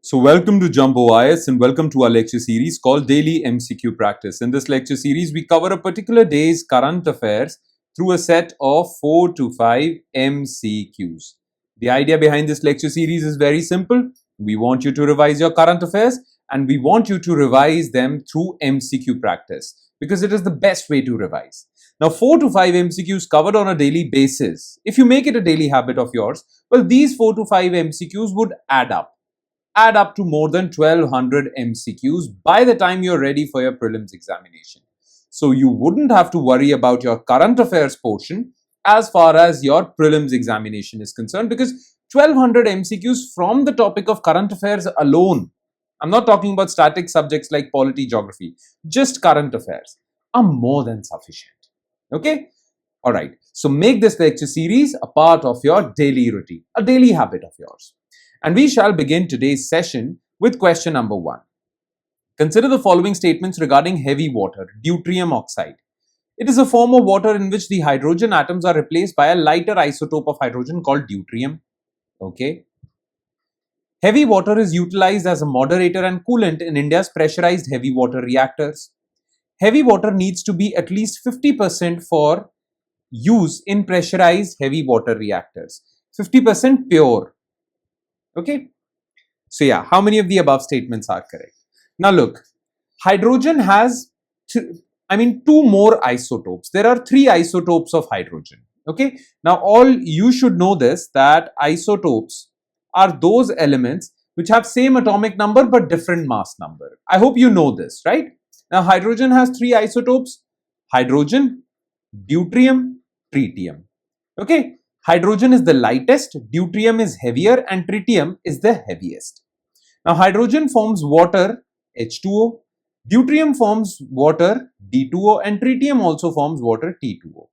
So welcome to Jumbo IS and welcome to our lecture series called Daily MCQ Practice. In this lecture series, we cover a particular day's current affairs through a set of 4 to 5 MCQs. The idea behind this lecture series is very simple. We want you to revise your current affairs and we want you to revise them through MCQ practice because it is the best way to revise. Now, 4 to 5 MCQs covered on a daily basis. If you make it a daily habit of yours, well, these 4 to 5 MCQs would add up to more than 1200 MCQs by the time you're ready for your prelims examination. So you wouldn't have to worry about your current affairs portion as far as your prelims examination is concerned because 1200 MCQs from the topic of current affairs alone, I'm not talking about static subjects like polity, geography, just current affairs are more than sufficient. Okay? Alright, so make this lecture series a part of your daily routine, a daily habit of yours. And we shall begin today's session with question number 1. Consider the following statements regarding heavy water, deuterium oxide. It is a form of water in which the hydrogen atoms are replaced by a lighter isotope of hydrogen called deuterium. Okay. Heavy water is utilized as a moderator and coolant in India's pressurized heavy water reactors. Heavy water needs to be at least 50% for use in pressurized heavy water reactors. 50% pure. Okay. So yeah, how many of the above statements are correct? Now look, hydrogen has, two more isotopes. There are 3 isotopes of hydrogen. Okay. Now all you should know this, that isotopes are those elements which have same atomic number but different mass number. I hope you know this, right? Now hydrogen has 3 isotopes: hydrogen, deuterium, tritium. Okay. Hydrogen is the lightest, deuterium is heavier, and tritium is the heaviest. Now, hydrogen forms water, H2O, deuterium forms water, D2O, and tritium also forms water, T2O.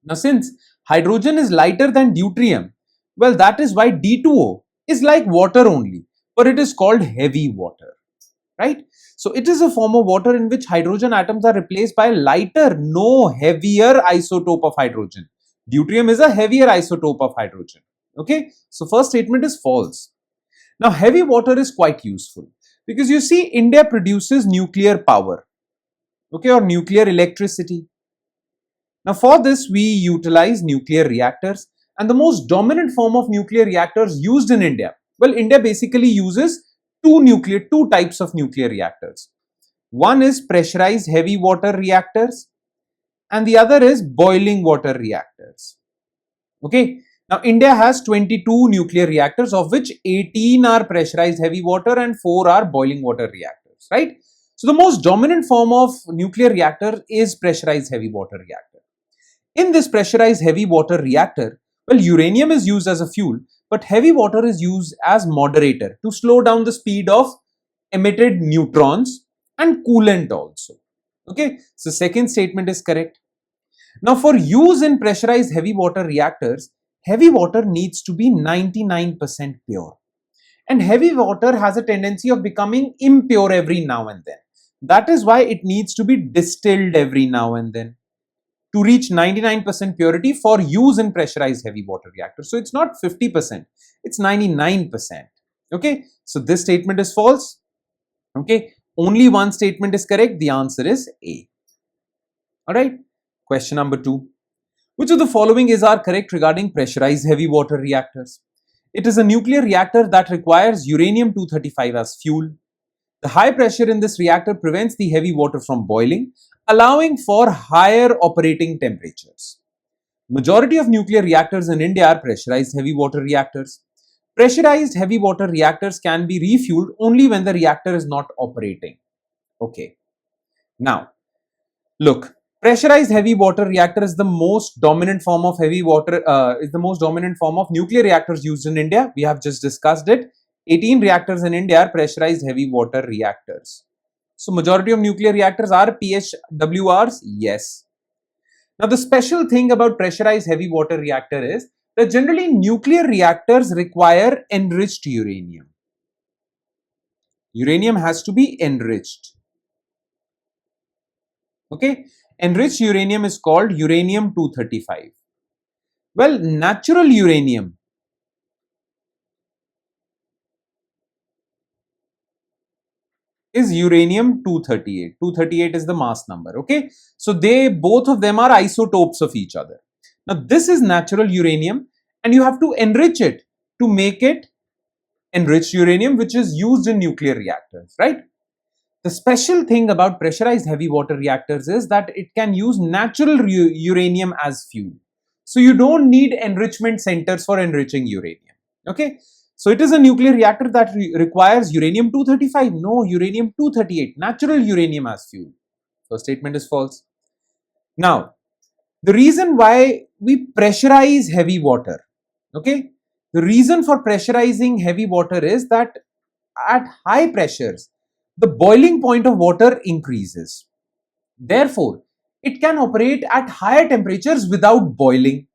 Now, since hydrogen is lighter than deuterium, well, that is why D2O is like water only, but it is called heavy water, right? So, it is a form of water in which hydrogen atoms are replaced by a lighter, no heavier isotope of hydrogen. Deuterium is a heavier isotope of hydrogen. Okay, so first statement is false. Now, heavy water is quite useful because you see, India produces nuclear power, okay, or nuclear electricity. Now, for this, we utilize nuclear reactors, and the most dominant form of nuclear reactors used in India. Well, India basically uses two types of nuclear reactors. One is pressurized heavy water reactors, and the other is boiling water reactors. Okay. Now, India has 22 nuclear reactors, of which 18 are pressurized heavy water and 4 are boiling water reactors, right? So, the most dominant form of nuclear reactor is pressurized heavy water reactor. In this pressurized heavy water reactor, well, uranium is used as a fuel, but heavy water is used as moderator to slow down the speed of emitted neutrons and coolant also. Okay, so second statement is correct. Now, for use in pressurized heavy water reactors, heavy water needs to be 99% pure. And heavy water has a tendency of becoming impure every now and then. That is why it needs to be distilled every now and then to reach 99% purity for use in pressurized heavy water reactors. So, it's not 50%, it's 99%. Okay, so this statement is false. Okay, only one statement is correct. The answer is A. Alright, question number 2. Which of the following is correct regarding pressurized heavy water reactors? It is a nuclear reactor that requires uranium-235 as fuel. The high pressure in this reactor prevents the heavy water from boiling, allowing for higher operating temperatures. Majority of nuclear reactors in India are pressurized heavy water reactors. Pressurized heavy water reactors can be refueled only when the reactor is not operating. Okay. Now, look, pressurized heavy water reactor is the most dominant form of nuclear reactors used in India. We have just discussed it. 18 reactors in India are pressurized heavy water reactors. So, majority of nuclear reactors are PHWRs? Yes. Now, the special thing about pressurized heavy water reactor is that generally nuclear reactors require enriched uranium. Uranium has to be enriched. Okay. Enriched uranium is called uranium-235. Well, natural uranium is uranium 238. 238 is the mass number. Okay, so both of them are isotopes of each other. Now this is natural uranium, and you have to enrich it to make it enriched uranium, which is used in nuclear reactors, right? The special thing about pressurized heavy water reactors is that it can use natural uranium as fuel. So you don't need enrichment centers for enriching uranium. Okay, so it is a nuclear reactor that requires uranium 235. No, uranium 238, natural uranium as fuel. First statement is false. Now, the reason why we pressurize heavy water, okay, the reason for pressurizing heavy water is that at high pressures, the boiling point of water increases. Therefore, it can operate at higher temperatures without boiling.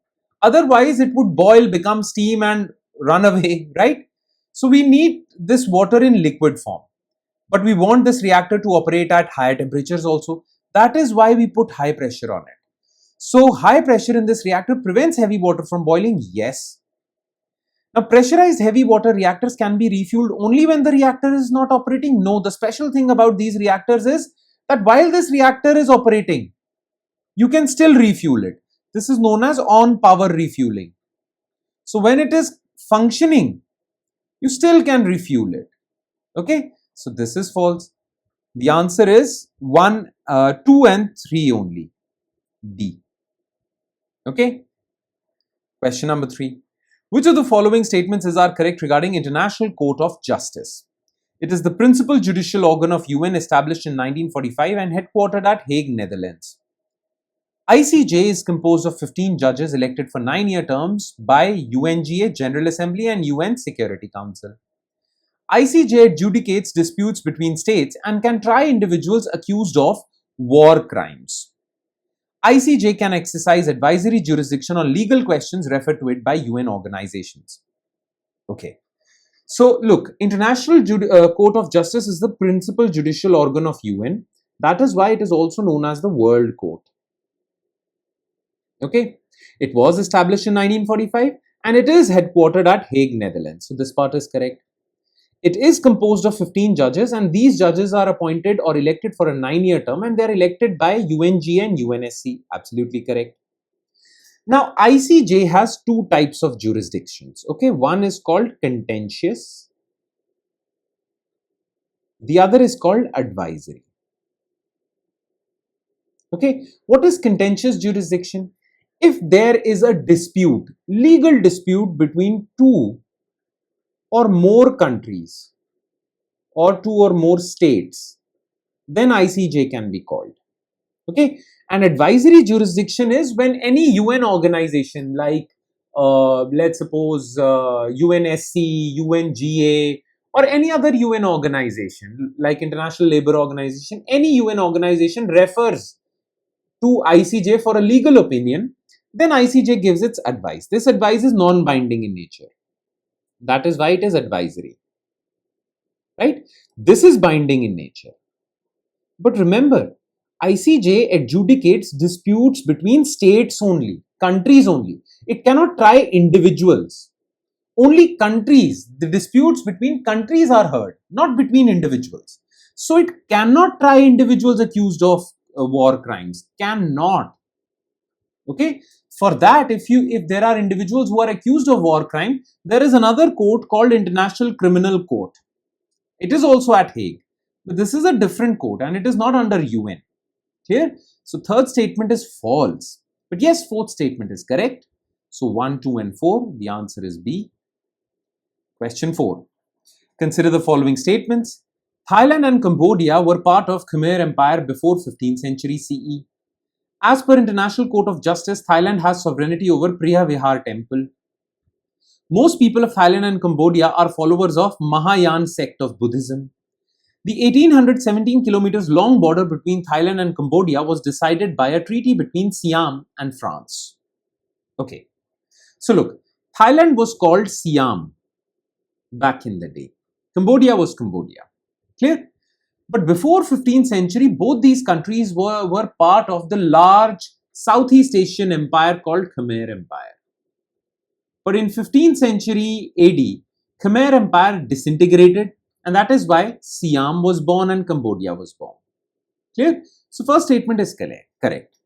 Otherwise, it would boil, become steam, and run away, right? So, we need this water in liquid form. But we want this reactor to operate at higher temperatures also. That is why we put high pressure on it. So, high pressure in this reactor prevents heavy water from boiling? Yes. Now, pressurized heavy water reactors can be refueled only when the reactor is not operating? No, the special thing about these reactors is that while this reactor is operating, you can still refuel it. This is known as on-power refueling. So, when it is functioning, you still can refuel it. Okay, so this is false. The answer is 1, 2 and 3 only. D. Okay. Question number 3. Which of the following statements is correct regarding International Court of Justice? It is the principal judicial organ of UN established in 1945 and headquartered at Hague, Netherlands. ICJ is composed of 15 judges elected for 9-year terms by UNGA General Assembly and UN Security Council. ICJ adjudicates disputes between states and can try individuals accused of war crimes. ICJ can exercise advisory jurisdiction on legal questions referred to it by UN organizations. Okay. So, look, International Court of Justice is the principal judicial organ of UN. That is why it is also known as the World Court. Okay. It was established in 1945 and it is headquartered at Hague, Netherlands. So, this part is correct. It is composed of 15 judges and these judges are appointed or elected for a 9-year term and they are elected by UNG and UNSC. Absolutely correct. Now, ICJ has two types of jurisdictions. Okay, one is called contentious. The other is called advisory. Okay, what is contentious jurisdiction? If there is a dispute, legal dispute between two or more countries or two or more states, then ICJ can be called. Okay, and advisory jurisdiction is when any UN organization like let's suppose UNSC, UNGA or any other UN organization like International Labour Organization, any UN organization refers to ICJ for a legal opinion, then ICJ gives its advice. This advice is non-binding in nature. That is why it is advisory. Right? This is binding in nature. But remember, ICJ adjudicates disputes between states only, countries only. It cannot try individuals. Only countries, the disputes between countries are heard, not between individuals. So it cannot try individuals accused of war crimes. Cannot. Okay. For that, if there are individuals who are accused of war crime, there is another court called International Criminal Court. It is also at Hague. But this is a different court and it is not under UN. Clear? So third statement is false. But yes, fourth statement is correct. So 1, 2 and 4, the answer is B. Question 4. Consider the following statements. Thailand and Cambodia were part of Khmer Empire before 15th century CE. As per International Court of Justice, Thailand has sovereignty over Priya Vihar temple. Most people of Thailand and Cambodia are followers of Mahayana sect of Buddhism. The 1817 kilometers long border between Thailand and Cambodia was decided by a treaty between Siam and France. Okay. So look, Thailand was called Siam back in the day. Cambodia was Cambodia. Clear? But before 15th century, both these countries were part of the large Southeast Asian empire called Khmer Empire. But in 15th century AD, Khmer Empire disintegrated And that is why Siam was born and Cambodia was born. Clear? So first statement is correct.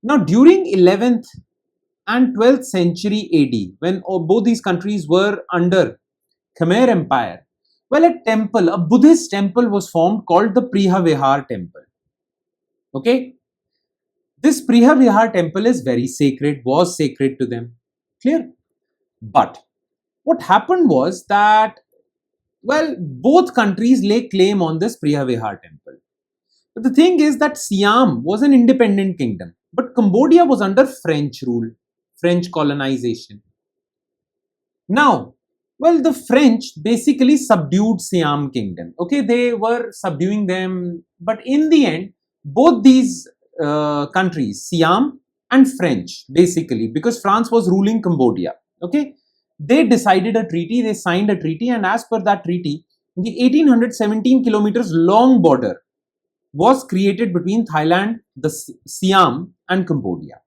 Now during 11th and 12th century AD, when both these countries were under Khmer Empire, well, a Buddhist temple was formed called the Prihvihar temple. Okay? This Prihvihar temple is very sacred, was sacred to them. Clear? But what happened was that, well, both countries lay claim on this Prihvihar temple. But the thing is that Siam was an independent kingdom, but Cambodia was under French rule, French colonization. Now, well, the French basically subdued Siam kingdom. Okay, they were subduing them, but in the end, both these countries, Siam and French, basically, because France was ruling Cambodia, okay, they decided a treaty, they signed a treaty, and as per that treaty, the 1817 kilometers long border was created between Thailand, the Siam and Cambodia.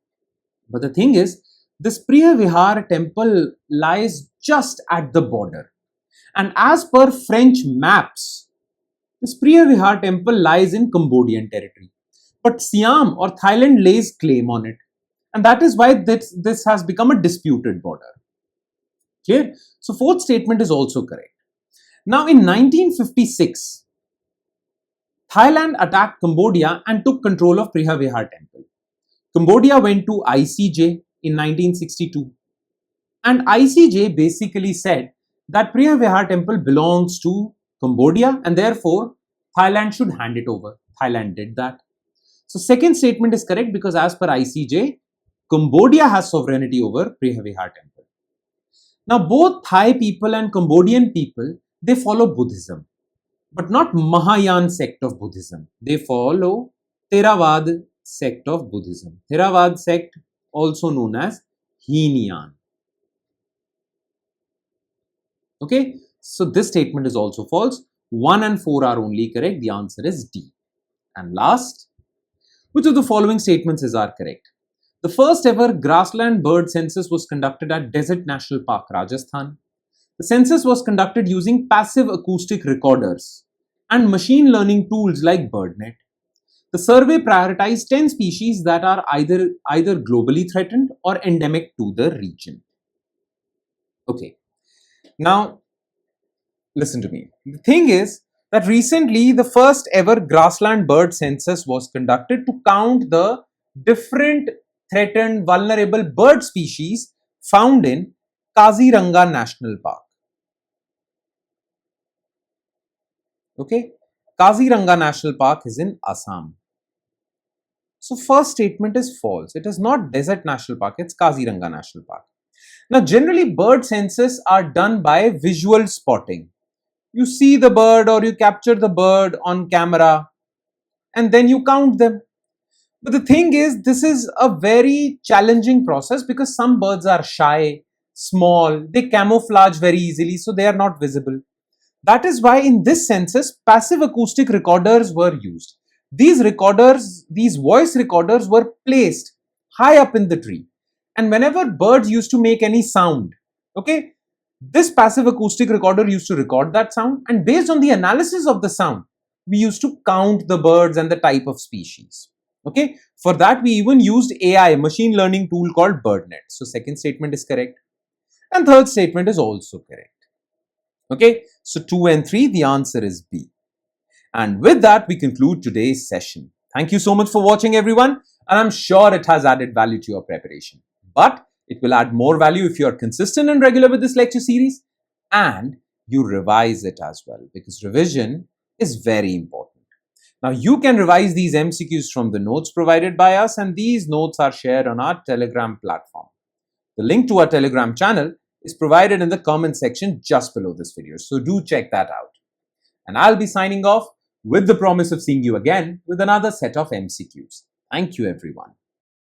But the thing is, this Prihvihar temple lies just at the border. And as per French maps, this Prihvihar temple lies in Cambodian territory. But Siam or Thailand lays claim on it. And that is why this has become a disputed border. Clear? So fourth statement is also correct. Now in 1956, Thailand attacked Cambodia and took control of Prihvihar temple. Cambodia went to ICJ in 1962. And ICJ basically said that Prihvihar temple belongs to Cambodia and therefore Thailand should hand it over. Thailand did that. So second statement is correct because as per ICJ, Cambodia has sovereignty over Prihvihar temple. Now both Thai people and Cambodian people, they follow Buddhism, but not Mahayana sect of Buddhism. They follow Theravada sect of Buddhism. Theravada sect also known as Heenan. Okay, so this statement is also false. 1 and 4 are only correct. The answer is D. And last, which of the following statements are correct? The first ever grassland bird census was conducted at Desert National Park, Rajasthan. The census was conducted using passive acoustic recorders and machine learning tools like BirdNet. The survey prioritized 10 species that are either globally threatened or endemic to the region. Okay, now listen to me. The thing is that recently the first ever grassland bird census was conducted to count the different threatened vulnerable bird species found in Kaziranga National Park. Okay, Kaziranga National Park is in Assam. So first statement is false. It is not Desert National Park, it's Kaziranga National Park. Now generally bird census are done by visual spotting. You see the bird or you capture the bird on camera and then you count them. But the thing is, this is a very challenging process because some birds are shy, small, they camouflage very easily, so they are not visible. That is why in this census, passive acoustic recorders were used. These voice recorders were placed high up in the tree. And whenever birds used to make any sound, okay, this passive acoustic recorder used to record that sound. And based on the analysis of the sound, we used to count the birds and the type of species. Okay, for that we even used AI, machine learning tool called BirdNet. So second statement is correct. And third statement is also correct. Okay, so 2 and 3, the answer is B. And with that, we conclude today's session. Thank you so much for watching, everyone. And I'm sure it has added value to your preparation. But it will add more value if you are consistent and regular with this lecture series and you revise it as well, because revision is very important. Now, you can revise these MCQs from the notes provided by us, and these notes are shared on our Telegram platform. The link to our Telegram channel is provided in the comment section just below this video, so do check that out. And I'll be signing off with the promise of seeing you again with another set of MCQs. Thank you, everyone.